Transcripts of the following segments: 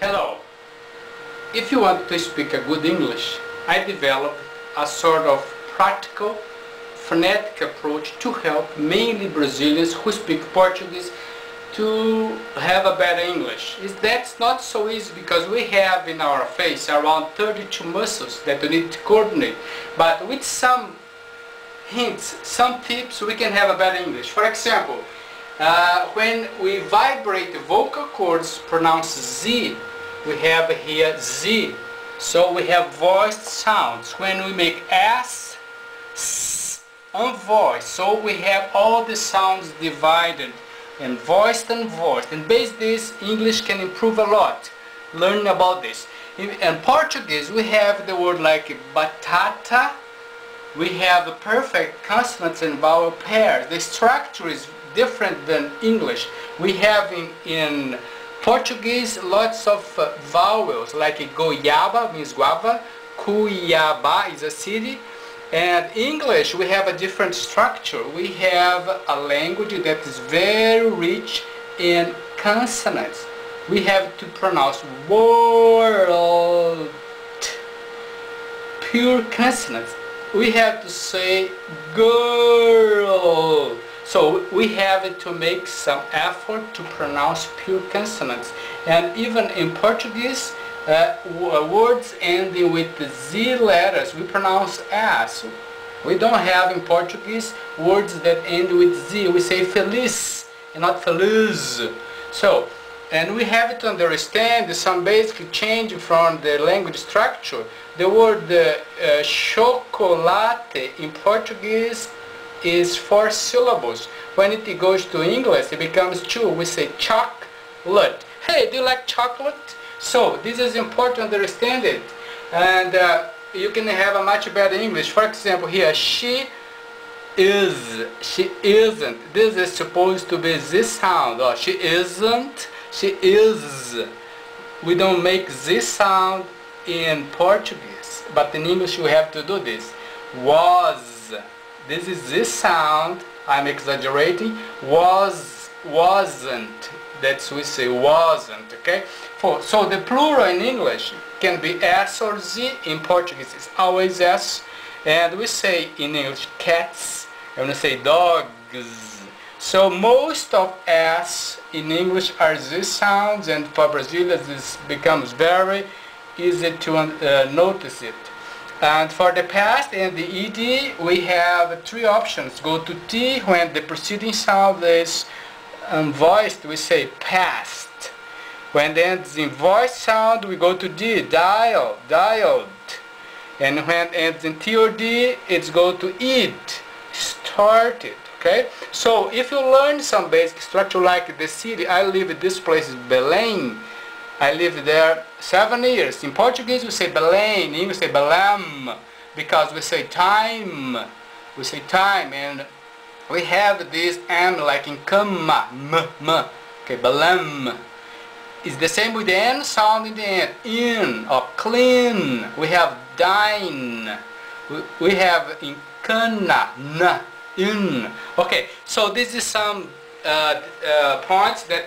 Hello. If you want to speak a good English, I developed a sort of practical phonetic approach to help mainly Brazilians who speak Portuguese to have a better English. That's not so easy because we have in our face around 32 muscles that we need to coordinate. But with some hints, some tips, we can have a better English. For example, when we vibrate the vocal cords, pronounce Z, we have here Z. So we have voiced sounds. When we make S, S, unvoiced. So we have all the sounds divided and voiced and voiced. And based this, English can improve a lot. Learning about this. In Portuguese, we have the word like batata. We have perfect consonants and vowel pairs. The structure is different than English. We have in Portuguese lots of vowels like goiaba means guava, Cuiabá is a city, and English we have a different structure. We have a language that is very rich in consonants. We have to pronounce world, pure consonants. We have to say girl. So we have to make some effort to pronounce pure consonants. And even in Portuguese, words ending with the Z letters, we pronounce S. We don't have in Portuguese words that end with Z. We say feliz and not feliz. So, and we have to understand some basic change from the language structure. The word chocolate in Portuguese is 4 syllables. When it goes to English, it becomes 2. We say chocolate. Hey, do you like chocolate? So this is important to understand it, and you can have a much better English. For example, here she is, she isn't. This is supposed to be this sound. Or she isn't, she is. We don't make this sound in Portuguese, but in English we have to do this. Was. This is this sound, I'm exaggerating, was, wasn't, that's we say wasn't, okay? So the plural in English can be S or Z, in Portuguese it's always S, and we say in English cats, and we say dogs. So most of S in English are Z sounds, and for Brazilians this becomes very easy to notice it. And for the past and the ED, we have 3 options. Go to T when the preceding sound is unvoiced, we say past. When then it's in voiced sound, we go to D, dial, dialed. And when it's in T or D, it's go to it, started. Okay? So if you learn some basic structure like the city, I live in this place, Belém. I lived there 7 years. In Portuguese we say Belém, in English we say Belém, because we say time. We say time, and we have this M like in cama, m. Okay, Belém. It's the same with the N sound in the end. In or clean. We have dine. We have in cana, n, in. Okay, so this is some points that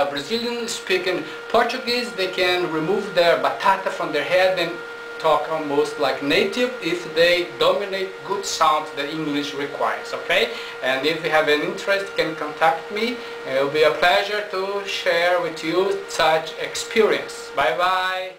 Brazilians speaking Portuguese, they can remove their batata from their head and talk almost like native if they dominate good sounds that English requires, okay? And if you have an interest, you can contact me. It will be a pleasure to share with you such experience. Bye bye.